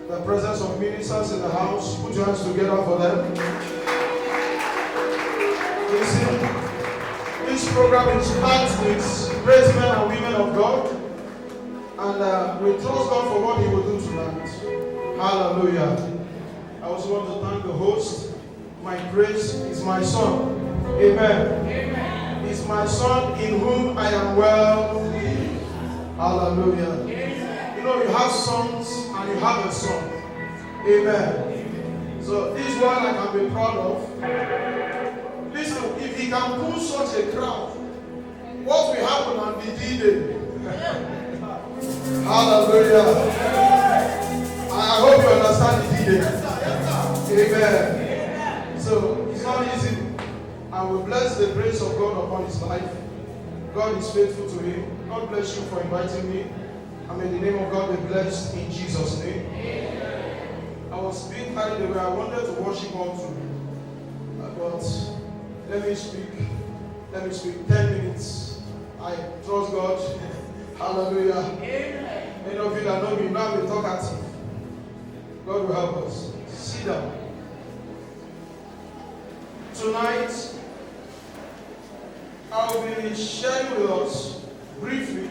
The presence of ministers in the house. Put your hands together for them. Listen, this program is packed with great men and women of God. And we trust God for what He will do tonight. Hallelujah. I also want to thank the host. My grace is my son. Amen. Amen. It's my son in whom I am well pleased. Hallelujah. Amen. You know, you have sons and you have a son. Amen. So this one I can be proud of. Listen, if he can pull such a crowd, what will happen on the D-Day? Hallelujah. I hope you understand the D-Day. Amen. So it's not easy. I will bless the grace of God upon his life. God is faithful to him. God bless you for inviting me. And may the name of God be blessed in Jesus' name. I was being carried away. I wanted to worship all too. But let me speak 10 minutes. I trust God. Hallelujah. Amen. Many of you that know me now will talk at you. God will help us. Sit down. Tonight, I will be sharing with us briefly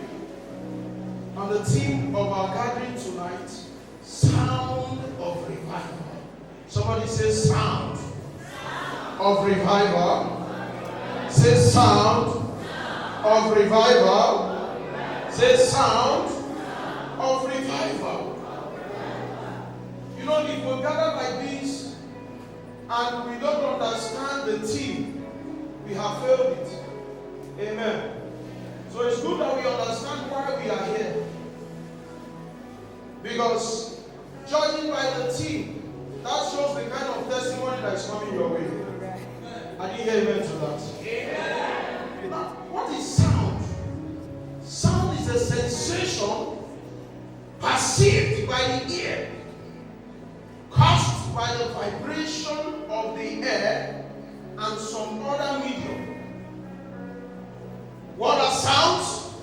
on the theme of our gathering tonight, sound of revival. Somebody say sound of revival. Say sound of revival. Say sound of revival. You know, if we gather like this and we don't understand the theme, we have failed it. Amen. So it's good that we understand why we are here. Because judging by the theme, that shows the kind of testimony that is coming your way. I didn't hear amen to that. Amen. Now, what is sound? Sound is a sensation perceived by the ear, caused by the vibration of the air and some other medium. What are sounds?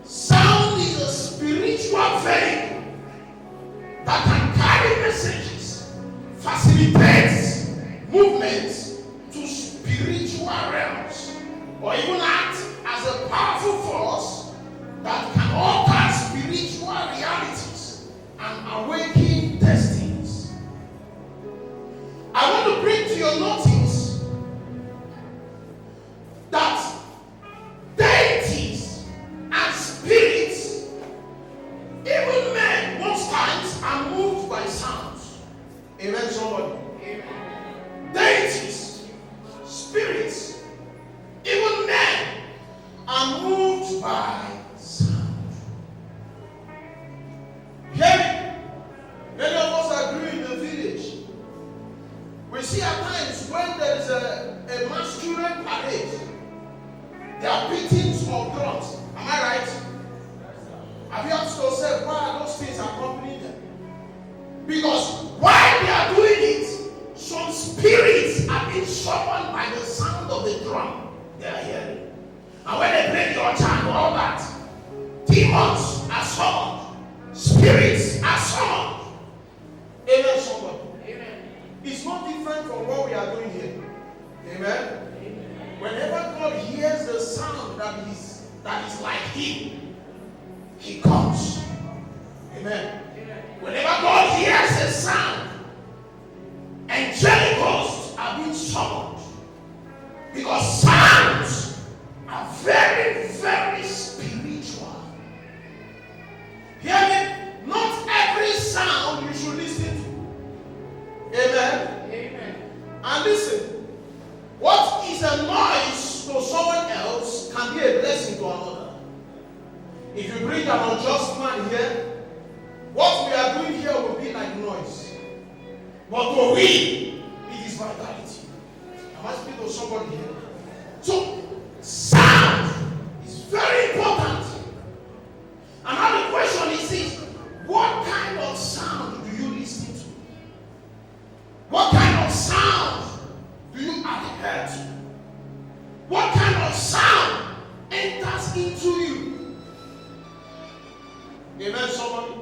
Sound is a spiritual vehicle that can carry messages, facilitates movements to spiritual realms, or even act as a powerful force that can alter spiritual realities and awaken destinies. I want to bring to your notice that deities and spirits, even men, most times are moved by sounds. Amen, somebody? Amen. Deities, spirits, even men are moved by sound. Hear me? Many of us are doing in the village. We see at times when there is a masquerade parade, there are beatings of drums. Am I right? Have you asked yourself why are those things accompanying them? Because while they are doing it, some spirits are being summoned by the sound of the drum they are hearing. And when they play your chant, all that, demons are summoned, spirits are summoned. Amen, somebody. Amen. It's not different from what we are doing here. Amen. Whenever God hears the sound that is like him, he comes. Amen. Whenever God hears a sound, angelic hosts are being summoned. Because sounds are very, very spiritual. Hear me? Not every sound you should listen to. Amen. Amen. And listen. What is a noise to someone else can be a blessing to another. If you bring an unjust man here, what we are doing here will be like noise. But to we, it is vitality. Am I speaking to somebody here? So, sound is very important. And now the question is this: what kind of sound do you listen to? What kind of sound do you adhere to? What kind of sound enters into you? Amen, somebody?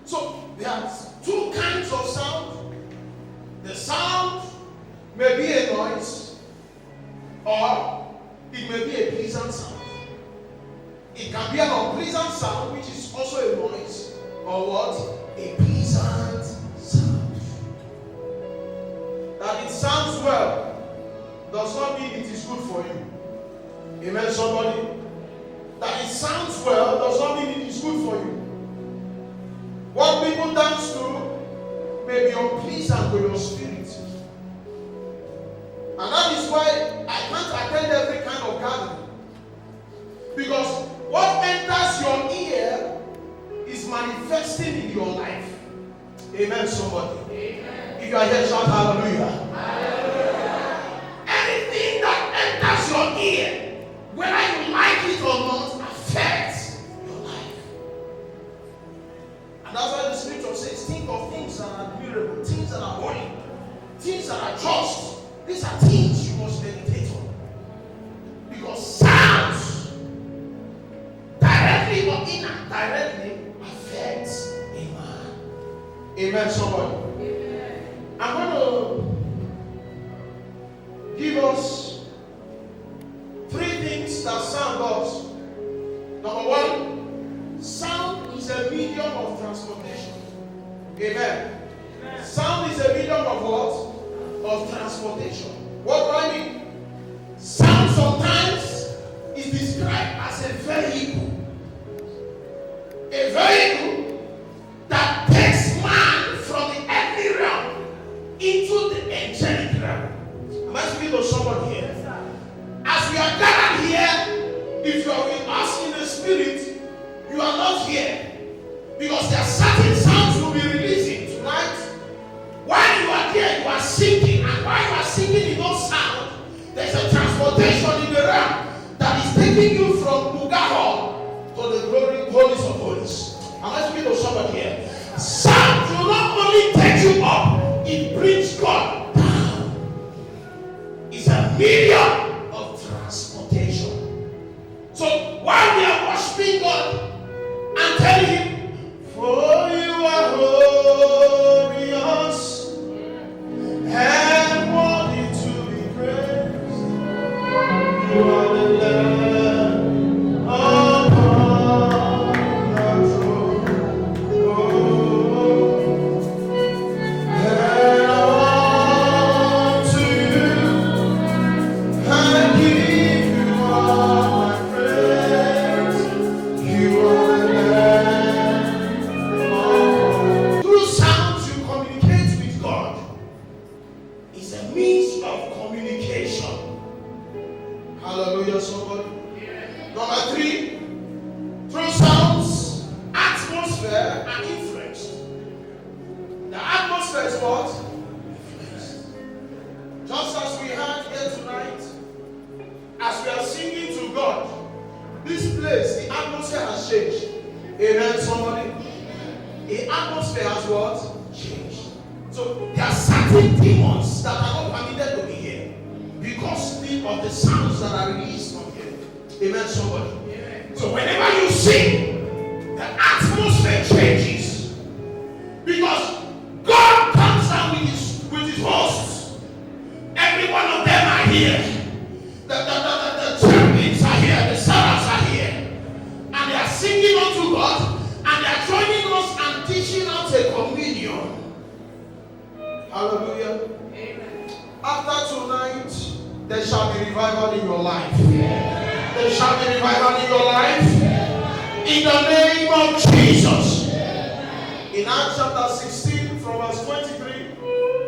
So, There are two kinds of sound. The sound may be a noise, or it may be a pleasant sound. It can be an unpleasant sound, which is also a noise, or what? A pleasant sound. That it sounds well does not mean it is good for you. Amen, somebody? That it sounds well does not mean it is good for you. What people dance to may be unpleasant to your spirit. And that is why I can't attend every kind of gathering. Because what enters your ear is manifesting in your life. Amen, somebody. Amen. If you are here, shout hallelujah. Hallelujah. Anything that enters your ear, whether you like it or not, affects your life. And that's why the scripture says, think of things that are admirable, things that are holy, things that are just. These are things you must meditate on. Because sounds, directly or indirectly, affects a man. Amen, somebody. Amen. I'm going to give us three things that sound does. Number one, sound is a medium of transportation. Amen. Amen. Sound is a medium of what? Of transportation. What do I mean? Sound sometimes is described as a vehicle. A vehicle that takes man from the earthly realm into the angelic realm. Am I speaking to someone here? As we are gathered here, if you are with us in the spirit, you are not here. Because there are certain sounds we'll be releasing tonight. While you are there, you are singing, and while you are singing in those sound, there's a transportation in the realm that is taking you from Mugahor to the glory, holies of holies. Am I speaking to somebody here? Sound will not only take you up, it brings God down. It's a medium of transportation. So while we are worshiping God and telling Him, for you are glorious and worthy to be praised. You are the Lamb upon the throne. Oh, and unto you I give you all my praise. You are the Lamb. Through sounds you communicate with God. It's a means of communication. Hallelujah, somebody. Yeah. Number three, through sounds, atmosphere and influence. The atmosphere is what? Influence. Just as we had here tonight, as we are singing to God, this place, the atmosphere has changed. Amen, somebody. The atmosphere has what? Changed. So there are certain demons that are not permitted to be here because of the sounds that are released from here. Amen, somebody. Yeah. So whenever you sing, the atmosphere changes because God comes down with his hosts. Every one of them are here. The cherubims are here, the seraphs are here, and they are singing unto God, and they are joining us and teaching out a communion. Hallelujah. Amen. After tonight, there shall be revival in your life. Yeah. There shall be revival in your life. Yeah. In the name of Jesus. Yeah. In Acts chapter 16, from verse 23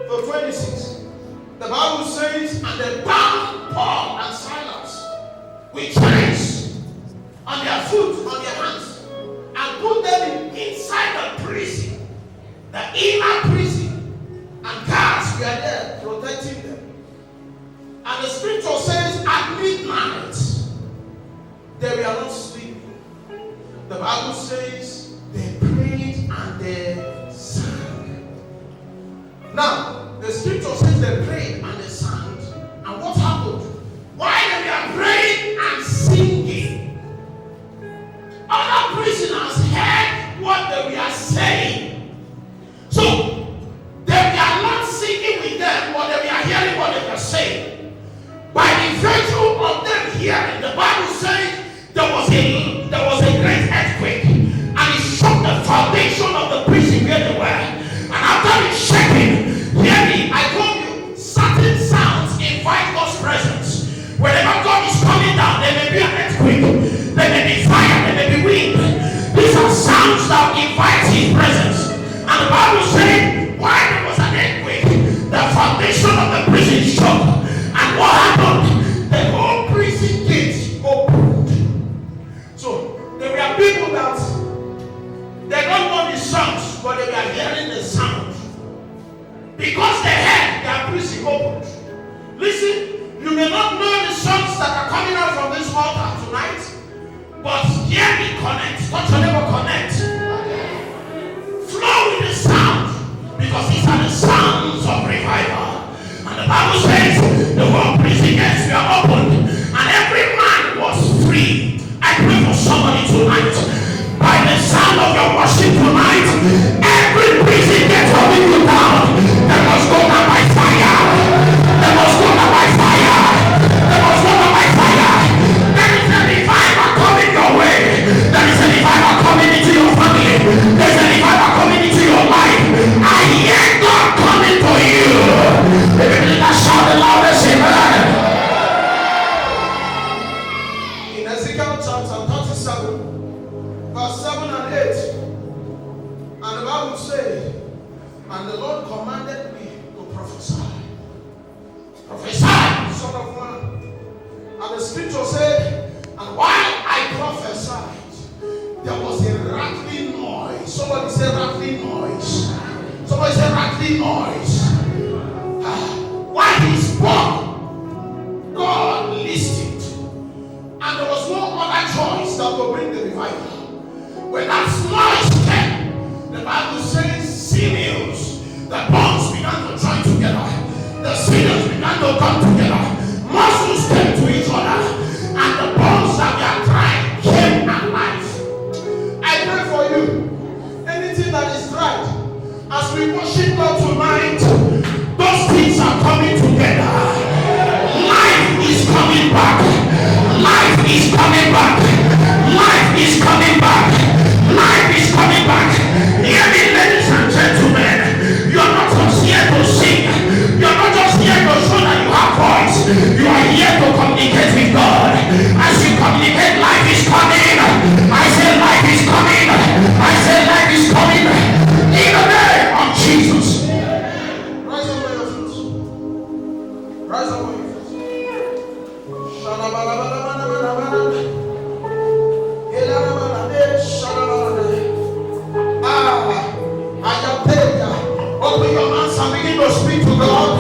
to 26, the Bible says, and they bound Paul and Silas with chains on their foot, on their hands, and put them inside the prison, the inner prison. And guards were there protecting them. And the scripture says at midnight they were not sleeping. The Bible says they prayed and they sang. Now, the scripture says they prayed and they sang. And what happened? While they were praying and singing, other prisoners heard what they were saying. Because they heard their prison opened. Listen, you may not know the songs that are coming out from this altar tonight, but hear me connect. Touch your neighbor, connect. Flow with the sound, because these are the sounds of revival. And the Bible says the whole prison gates were opened, and every man was free. I pray for somebody tonight. By the sound of your worship tonight, every prison gate holding you down, they must go down by fire. They must go down by fire. They must go down by fire. There is a revival coming your way. There is a revival coming into your family. There is a revival coming into your life. I hear God coming to you. If you need to shout the loudest, amen. In Ezekiel chapter 37, verse 7 and 8, and the Bible says, and the Lord commanded me to prophesy. Prophesy, son of man. And the scripture said, and while I prophesied, there was a rattling noise. Somebody said rattling noise. Somebody said rattling noise. While he spoke, God listened. And there was no other choice that would bring the revival. When that noise came, the Bible says sinews, the bones began to join together. The sinews began to come together. Muscles came to each other. And the bones that were dry came alive. I pray for you. Anything that is dried, as we worship God tonight, those things are coming together. Life is coming back. Life is coming back. Life is coming back. Life is coming back. Hear me, ladies and gentlemen. You are not just here to sing. You are not just here to show that you have voice. You are here to communicate with God. As you communicate, life is coming. I say life is coming. I say life is coming. In the name of Jesus. Rise up on your feet. Rise up on your feet. Open your mouth and begin to speak to God.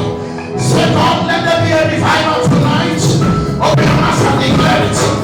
Say, God, let there be a revival tonight. Open your mouth and declare it.